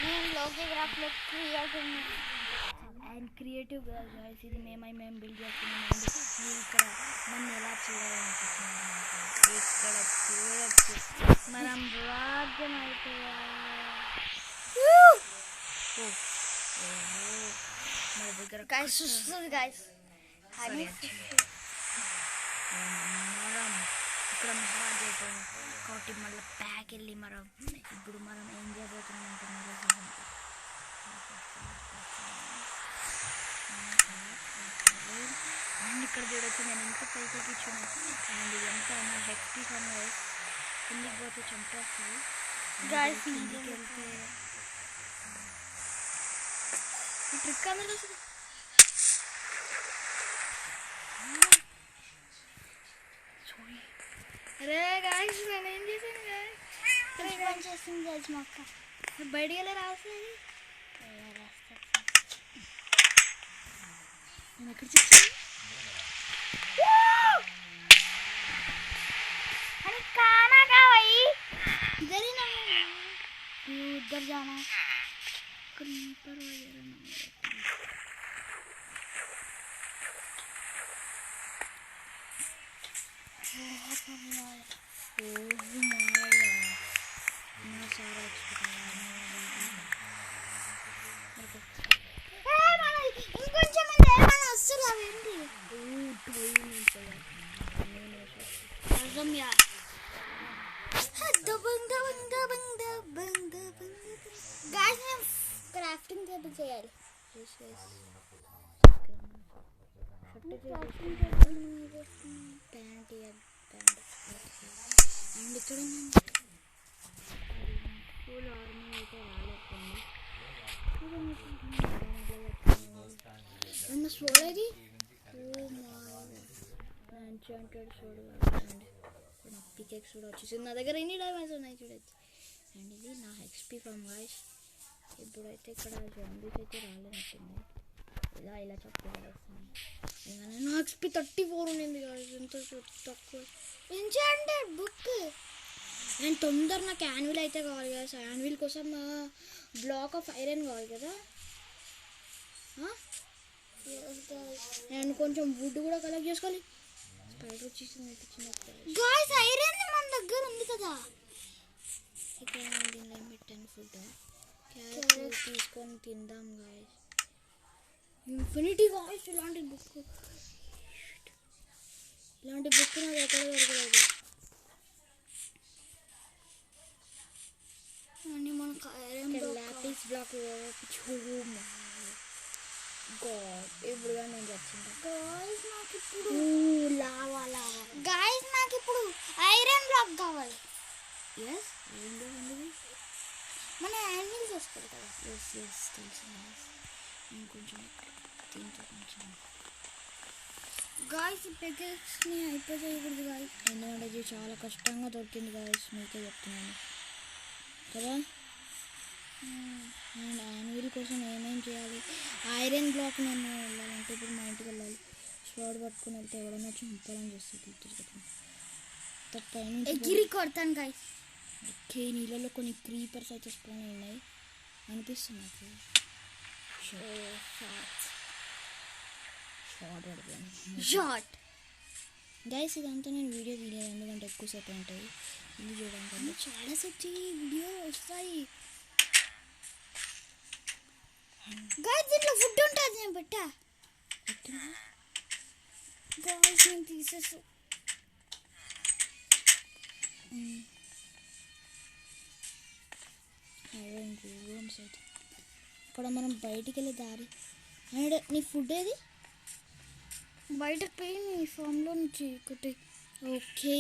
నేను లోకోగ్రాఫ్లో creative guys. ఇది మేము బిల్డ్ చేస్తున్నాం. మీరు ఇక్కడ నన్ను ఎలా చూడాలనుకుంటున్నాను ఇక్కడ చూడొచ్చు. మనం రాజ్యం మన దగ్గర గైస్ వస్తుంది గైస్. మనం ఇక్కడ మహారాజ్ అయిపోయింది కాబట్టి మళ్ళీ ప్యాక్ వెళ్ళి మనం ఇప్పుడు మనం ఏం చేయబోతున్నాం అంటే అండ్ ఇక్కడ చూడొచ్చు. నేను ఎంత పైకి ఇచ్చాను అండ్ ఎంత నా హెక్టీ కన్నా కిందికి పోతే చంపేస్తుంది గైస్. ఇంటికి వెళ్తే ఈ ట్రిక్ అందరూ వస్తుంది. అరే గాయస్ నేను ఏం చేశాను గాయస్ చేస్తుంది గాయస్. మా అక్క బయటికి వెళ్ళి రాస్తుంది. నేను ఎక్కడ చెప్తాను अरे खाना का भाई इधर ही ना उधर जाना क्रीपर वगैरह ना सारा క్రాఫ్టింగ్ టేబుల్ చేయాలి. అండ్ ఇక్కడ ఫుల్ ఆర్మీ అయితే రాలేకుండా చూడేది ఎన్చాంటెడ్ చూడు. పికెక్స్ కూడా వచ్చేసింది నా దగ్గర. ఎన్ని డైమండ్స్ ఉన్నాయి చూడొచ్చు. అండ్ ఇది నా హెక్స్పీ ఫామ్ గాయ్స్. ఇప్పుడైతే ఇక్కడ జాంబీస్ అయితే రాలేనట్టుంది. ఇలా చెప్పేస్తున్నాను. నా హెక్స్పీ 34 ఉండింది గాయ్స్. ఎంత తక్కువ ఎన్చాంటెడ్ బుక్. అండ్ తొందర నాకు యాన్విల్ అయితే కావాలి గాయ్స్. యాన్విల్ కోసం బ్లాక్ ఆఫ్ ఐరన్ కావాలి కదా. అండ్ కొంచెం వుడ్ కూడా కలెక్ట్ చేసుకోవాలి. స్పైడర్ వచ్చేసింది గాయ్స్. ఐరన్ మన దగ్గర ఉంది కదా. ఇక్కడ దీనిలో పెట్టాను ఫుడ్. క్యారెట్ తీసుకొని తిందాం గాయ్స్. Infinity guys. ఇలాంటి బుక్ నాకు ఎక్కడ దొరకలేదు. అని మనకు ఐరన్ లాపిస్ బ్లాక్ ఇప్పుడు నేను వచ్చింది గాయ్స్. నాకు ఇప్పుడు లావా గాయ్స్. నాకు ఇప్పుడు ఐరన్ బ్లాక్ కావాలి. ఎస్ ఏం కావాలి మన యానిమల్ చేసుకోవాలి కదా. ఎస్ తెలుసు కొంచెం దీంతో కొంచెం గాయ్స్. ఈ ప్యాకెట్స్ని అయిపోయకూడదు గాయ్స్. ఎందుకంటే ఇది చాలా కష్టంగా దొరికింది గాయ్స్. మీకే చెప్తున్నాను కదా. అండ్ యాన్విల్ కోసం ఏమేమి చేయాలి. ఐరన్ బ్లాక్ నేను వెళ్ళాలంటే ఇప్పుడు మా ఇంటికి వెళ్ళాలి. స్వాడ్ పట్టుకుని వెళ్తే ఎవడన్నా చంపాలని చేస్తుంది. ఎగిరి కొడతాను గాయ్స్. ఓకే నీళ్ళలో కొన్ని క్రీపర్స్ అయితే స్పాన్ ఉన్నాయి అనిపిస్తుంది నాకు. Short guys. ఇదంతా నేను వీడియో తీయలేదు ఎందుకంటే ఎక్కువసేపు ఉంటుంది. ఇది చూడడానికి చాలాసేపు వీడియో వస్తాయి గైస్. దీంట్లో ఫుడ్ ఉంటుంది. నేను పెట్టా గైస్. నేను తీసేసు ఇక్కడ మనం బయటికి వెళ్ళే దారి. అండ్ నీ ఫుడ్ ఏది బయటకు పోయి నీ ఫామ్లో నుంచి ఒకటి. ఓకే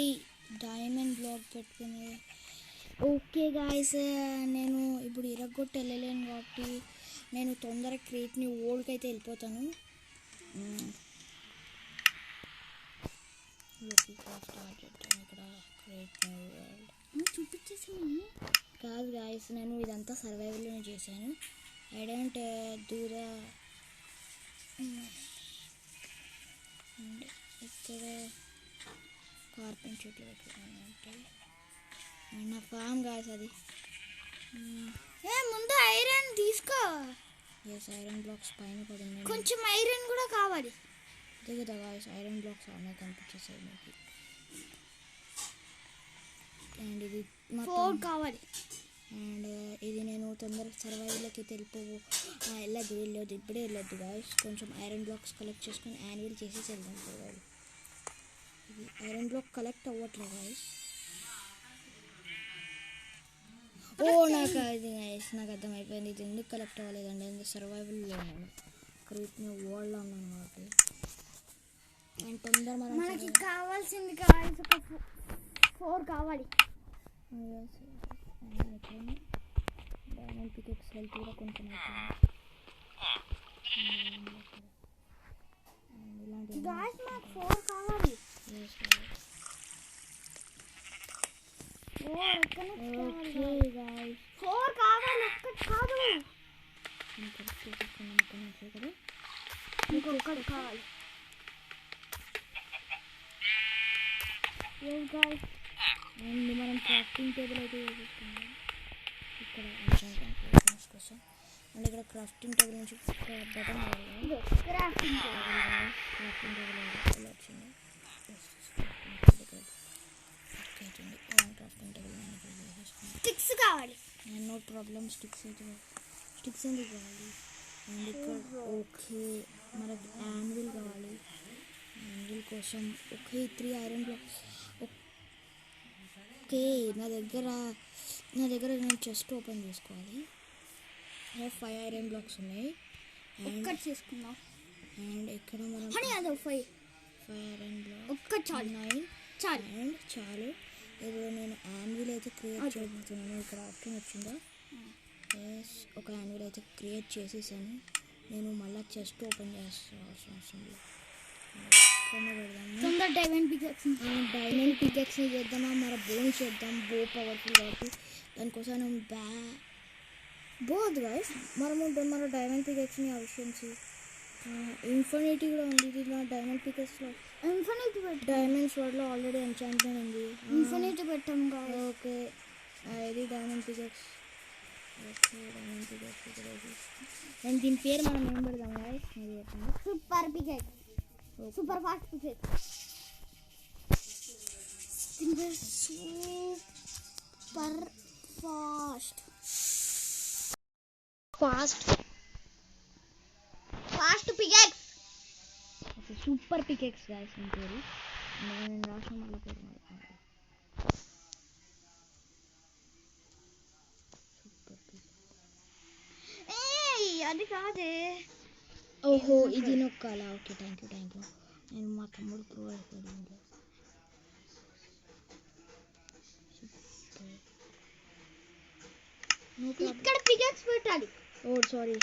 డైమండ్ బ్లాక్ పెట్టుకునేది. Okay guys. నేను ఇప్పుడు ఇరగొట్టి వెళ్ళలేను కాబట్టి నేను తొందరగా క్రియేట్ని ఓల్డ్కి అయితే వెళ్ళిపోతాను. స్టార్ట్ చేస్తాను ఇక్కడ క్రియేట్ చూపించేసి కాదు గాయస్. నేను ఇదంతా సర్వైవల్లోనే చేశాను. ఐ డోంట్ డూ ద ఇక్కడ కార్పెంట్ చెట్లు పెట్టుకున్నాను అంటే అండ్ నా ఫామ్ గాయస్ అది. ముందు ఐరన్ తీసుకో. ఎస్ ఐరన్ బ్లాక్స్ పైన పడింది. కొంచెం ఐరన్ కూడా కావాలి. అదే కదా గాయస్ ఐరన్ బ్లాక్స్ అన్నీ కనిపించేసాయి మీకు. అండ్ ఇది 4 కావాలి. అండ్ ఇది నేను తొందరగా సర్వైవల్కి వెళ్ళిపోవు. వెళ్ళొద్దు ఇప్పుడే వెళ్ళొద్దు గాయస్. కొంచెం ఐరన్ బ్లాక్స్ కలెక్ట్ చేసుకొని యాన్యువల్ చేసేసి వెళ్దాం సర్వైవల్. ఇది ఐరన్ బ్లాక్ కలెక్ట్ అవ్వట్లేదు గాయస్. నాకు అది గాయస్ నాకు అర్థమైపోయింది. ఇది ఎందుకు కలెక్ట్ అవ్వలేదండి, ఎందుకు సర్వైవల్లో ఉన్నాను, క్రీప్ని వరల్డ్లో ఉన్నాను కాబట్టి. అండ్ తొందర మనకి కావాల్సింది గాయస్ ఒక 4 కావాలి. డైమండ్ పికెక్స్ హెల్త్ కూడా కొంచెం ఇలాంటి గాయస్ మాకు 4 కావాలి. ఓకే గాయస్ 4 కావాలి, ఒక్కటి కాదు. కదా మీకు ఒక్కటి కావాలి. గాయస్ అండ్ మనం క్రాఫ్టింగ్ టేబుల్ అయితే వేసుకుందాం ఇక్కడ ఎంచాంట్మెంట్ కోసం. అండ్ ఇక్కడ క్రాఫ్టింగ్ టేబుల్ నుంచి బటన్ క్రాఫ్టింగ్ టేబుల్ ఎలా వచ్చింది. క్రాఫ్టింగ్ టేబుల్ స్టిక్స్ కావాలి. అండ్ నో ప్రాబ్లమ్ స్టిక్స్ ఎందుకు కావాలి. అండ్ ఇక్కడ ఓకే మనకు యాన్విల్ కావాలి. యాన్విల్ కోసం ఓకే 3 ఐరన్ బ్లాక్స్. ఓకే నా దగ్గర నేను చెస్ట్ ఓపెన్ చేసుకోవాలి. 5 ఐరన్ బ్లాక్స్ ఉన్నాయి. ఒక్కటి చేసుకుందాం. అండ్ ఇక్కడ మనం 5 ఐరన్ బ్లాక్ ఒక్కటి చాలు. 9 అండ్ చాలు. ఇప్పుడు నేను యాన్విల్ అయితే క్రియేట్ చేయబోతున్నాను. ఇక్కడ ఆప్షన్ వచ్చిందా. ఎస్ ఒక యాన్విల్ అయితే క్రియేట్ చేసేసాను. నేను మళ్ళీ చెస్ట్ ఓపెన్ చేస్తాను అవసరం లేదు. డైమండ్ పికెక్స్ని చేద్దామా, మన బోన్ చేద్దాం. బో పవర్ఫుల్ కాబట్టి దానికోసం నేను బోత్ గైస్ మన డైమండ్ పికెక్స్ని ఆప్షన్స్ ఇన్ఫినిటీ కూడా ఉంది. ఇది నా డైమండ్ పికెక్స్లో ఇన్ఫినిటీ డైమండ్స్ వర్డ్లో ఆల్రెడీ ఎంచాంట్మెంట్ ఉంది. ఇన్ఫినిటీ పెట్టాం కదా. ఓకే ఇది diamond pickaxe. Okay diamond pickaxe and దీని పేరు మనం ఏం పెడదాం గైస్ మీరు చెప్పండి. Super pickaxe. Super fast pickaxe. Super fast pickaxe. Super pickaxe guys దీని పేరు. నేను రాసిన మళ్ళీ పేరు అది కాదే. ఓహో ఇది నొక్కాలా. ఓకే థ్యాంక్ యూ నేను మా తమ్ముడు ప్రూవ్ అయిపోయింది. ఇక్కడ పికెక్స్ పెట్టాలి. ఓ సారీ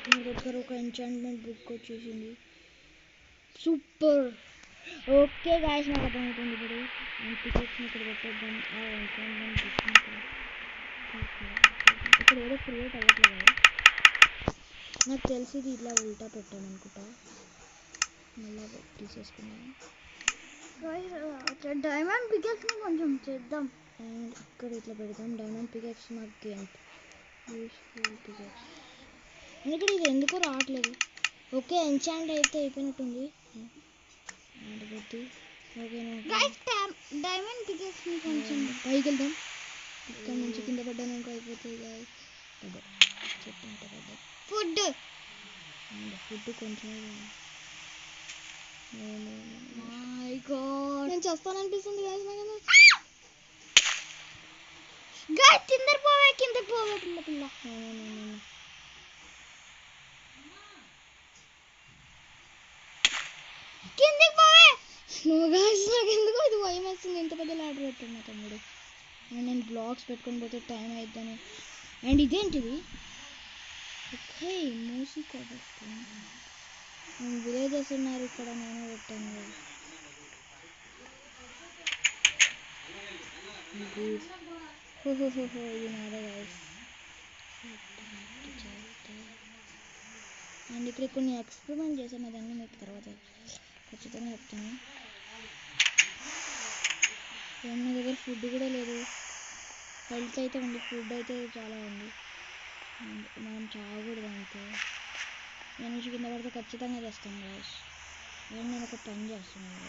మీ దగ్గర ఒక ఎంచాంట్మెంట్ బుక్ వచ్చేసింది. సూపర్. ఓకే గాయస్ నాకు అర్థమవుతుంది. ఇప్పుడు నేను పికెక్స్ని ఇక్కడ పెట్టేద్దాం. ఎంచాంట్మెంట్ బుక్ని ఇక్కడ ఏదో క్రియేట్ అవ్వట్లేదు. నాకు తెలిసి ఇది ఇలా ఉల్టా పెట్టాను అనుకుంటా. మళ్ళీ తీసేసుకున్నాను. డైమండ్ పికెక్స్ని కొంచెం చేద్దాం. అండ్ ఇక్కడ ఇట్లా పెడదాం. డైమండ్ పికెక్స్ నాకు గెంట్ యూస్ఫుల్ పికెక్స్. ఇక్కడ ఇది ఎందుకు రావట్లేదు. ఓకే ఎంచాంట్ అయితే అయిపోయినట్టుంది. అండ్ పెట్టి ఓకే డైమండ్ పికెక్స్ని కొంచెం పైకి వెళ్దాం. ఇక్కడ నుంచి కింద పడ్డాను ఇంకా అయిపోతుంది గాయస్. చెట్టు అంటే పెద్ద ఫుడ్ అండ్ ఫుడ్ కొంచెం నేను చేస్తాననిపిస్తుంది గాయస్ నాకు. కింద పోవే పిల్ల. కిందకి పోవే. గాయస్ నాకు ఎందుకో ఇది భయం వేస్తుంది. ఎంత పెద్ద లాడర్ పెట్టాడు మా తమ్ముడు. అండ్ నేను బ్లాగ్స్ పెట్టుకొని పోతే టైం అయిద్దని. అండ్ ఇదేంటిది. ఓకే మూసి కాబట్టి విలేజెస్ ఉన్నారు ఇక్కడ. నేను పెట్టాను ఇది నాదే గైస్. అండ్ ఇక్కడ కొన్ని ఎక్స్పెరిమెంట్ చేశాను, అదన్నీ మీకు తర్వాత ఖచ్చితంగా చెప్తాను. నా దగ్గర ఫుడ్ కూడా లేదు. హెల్త్ అయితే ఉంది, ఫుడ్ అయితే చాలా ఉంది. మనం చావకూడదు అంతే. నేను కింద పడితే ఖచ్చితంగా చేస్తాను గాయస్. అండ్ నేను ఒక పని చేస్తున్నాను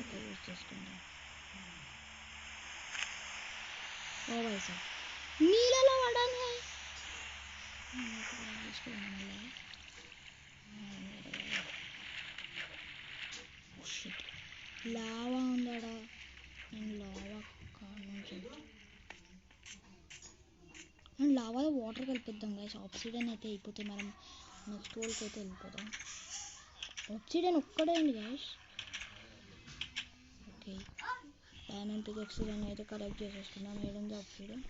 ఇట్లా యూజ్ చేసుకుంటాను. ఓ వయసు నీళ్ళలో పడాను లావా ఉందాడా. నేను లావా కాను అండ్ లావాలో వాటర్ కలిపిద్దాం గాయస్. ఆక్సిడెంట్ అయితే అయిపోతే మనం నెక్స్ట్ వరల్డ్కి అయితే వెళ్ళిపోతాం. ఆక్సిడెంట్ ఒక్కడే అండి గాయస్. ఓకే డైమండ్ పికెక్స్ ఇవన్నీ అయితే కలెక్ట్ చేసేసుకున్నాం. ఏడుంది ఆక్సిడెంట్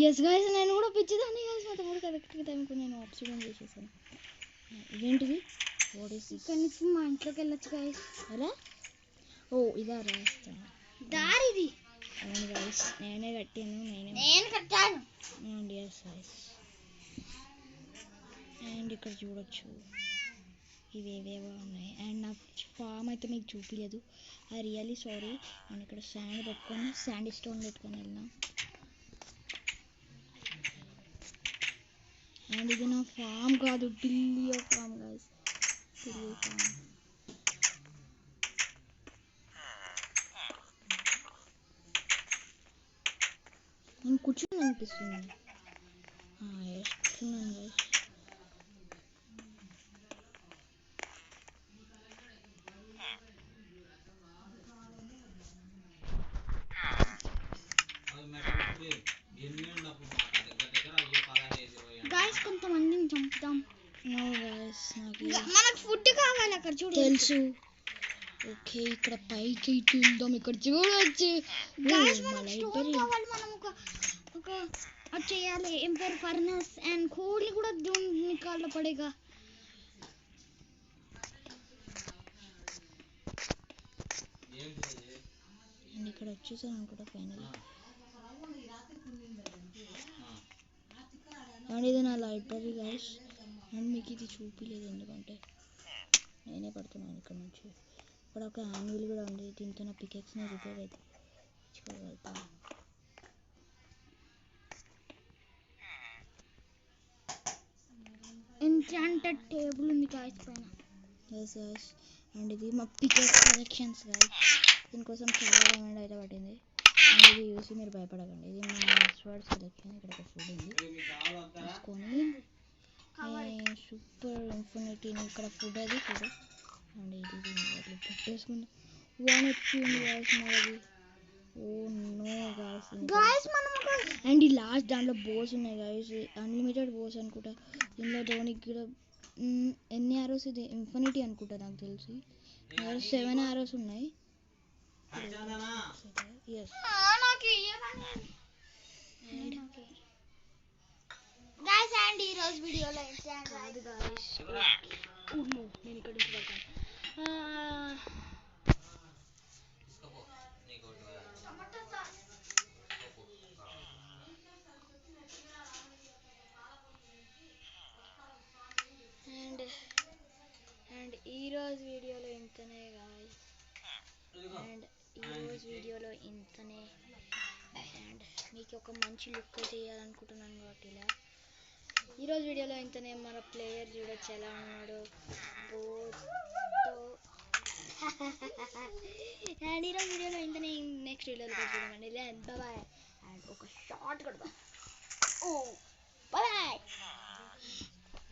ఎస్ గాయస్ నేను కూడా పిచ్చిదాన్ని గాయస్. మా తమ్ముడు కరెక్ట్గా టైంకి నేను ఆక్సిడెంట్ చేసేసాను. ఇదేంటిది ఇక్కడ నుంచి మా ఇంట్లోకి వెళ్ళొచ్చు గాయస్. అలా ఓ ఇదా రాస్తా దారిది. అవును గాయస్ నేనే కట్టాను. నేను కట్టాను. అండ్ ఎస్ గాయస్ అండ్ ఇక్కడ చూడొచ్చు ఇవేవేవో ఉన్నాయి. అండ్ నా ఫామ్ అయితే మీకు చూపించలేదు. I really sorry. నేను ఇక్కడ శాండ్ పెట్టుకొని శాండ్ స్టోన్ పెట్టుకొని వెళ్ళినా. అండ్ ఇది నా ఫామ్ కాదు, Delhi farm guys. Delhi farm. నేను కూర్చొని అనిపిస్తుంది. ఎస్తున్నాను గాయస్. గాయస్ కొంతమందిని చంపుతాం. నో గాయస్ మనకు ఫుడ్ కావాలి అక్కడ చూడు. తెలుసు. ఓకే ఇక్కడ పైకి వెళ్దాం. ఇక్కడ చూడవచ్చు. గాయస్ మనకు స్టోన్ కావాలి. మనం ఒక అది చేయాలి. ఎంపైర్ ఫర్నస్ అండ్ కోడ్ని కూడా నికాల పడేగా. అండ్ ఇక్కడ వచ్చేసాను అనుకుంటా ఫైనల్. అండ్ ఇది నా లైబ్రరీ గాయస్. అండ్ మీకు ఇది చూపించలేదు ఎందుకంటే నేనే పడుతున్నాను ఇక్కడ నుంచి. ఇక్కడ ఒక యాన్యువల్ కూడా ఉంది. దీంతో నా పికెక్స్ని రిపేర్ అయితే ఇచ్చుకోగలుగుతాను. ఎన్చాంటెడ్ టేబుల్ ఉంది గాయస్ పైన. ఎస్ గాయస్ అండ్ ఇది మా పికెక్స్ కలెక్షన్స్ గాయస్. దీనికోసం చాలా డైమండ్ అయితే పట్టింది. అండ్ ఇది చూసి మీరు భయపడకండి. ఇది మా స్వర్డ్ సెలెక్షన్. ఇక్కడ ఒక ఫుడ్ ఉంది తీసుకొని సూపర్ ఇన్ఫినిటీని ఇక్కడ ఫుడ్ అది ఫుడ్. అండ్ ఇది అట్లా పెట్టేసుకుంది. 1 HP ఉంది గాయస్ మాది. Oh no guys. అండ్ ఈ లాస్ట్ దాంట్లో బోస్ ఉన్నాయి గాయస్. అన్లిమిటెడ్ బోస్ అనుకుంటా. ఇందులో ధోనికి కూడా ఎన్ని ఆరోస్ ఇది ఇన్ఫినిటీ అనుకుంటా నాకు తెలిసి. 7 ఆరోస్ ఉన్నాయి. ఎస్ గాయస్ అండ్ ఈ రోజు వీడియోలో కాదు గాయస్. నేను ఇక్కడ నుంచి పడతాను. అండ్ ఈరోజు వీడియోలో ఇంతనే గాయస్. అండ్ ఈరోజు వీడియోలో ఇంతనే. అండ్ మీకు ఒక మంచి లుక్ అయితే ఇవ్వాలనుకుంటున్నాను కాబట్టి ఇలా ఈరోజు వీడియోలో ఇంతనే. మన ప్లేయర్ చూడొచ్చు ఎలా ఉన్నాడు బోతో. అండ్ ఈరోజు వీడియోలో ఇంతనే. నెక్స్ట్ వీడియోలో చూడండి. బాయ్. అండ్ ఒక షార్ట్ కొడదాం. ఓ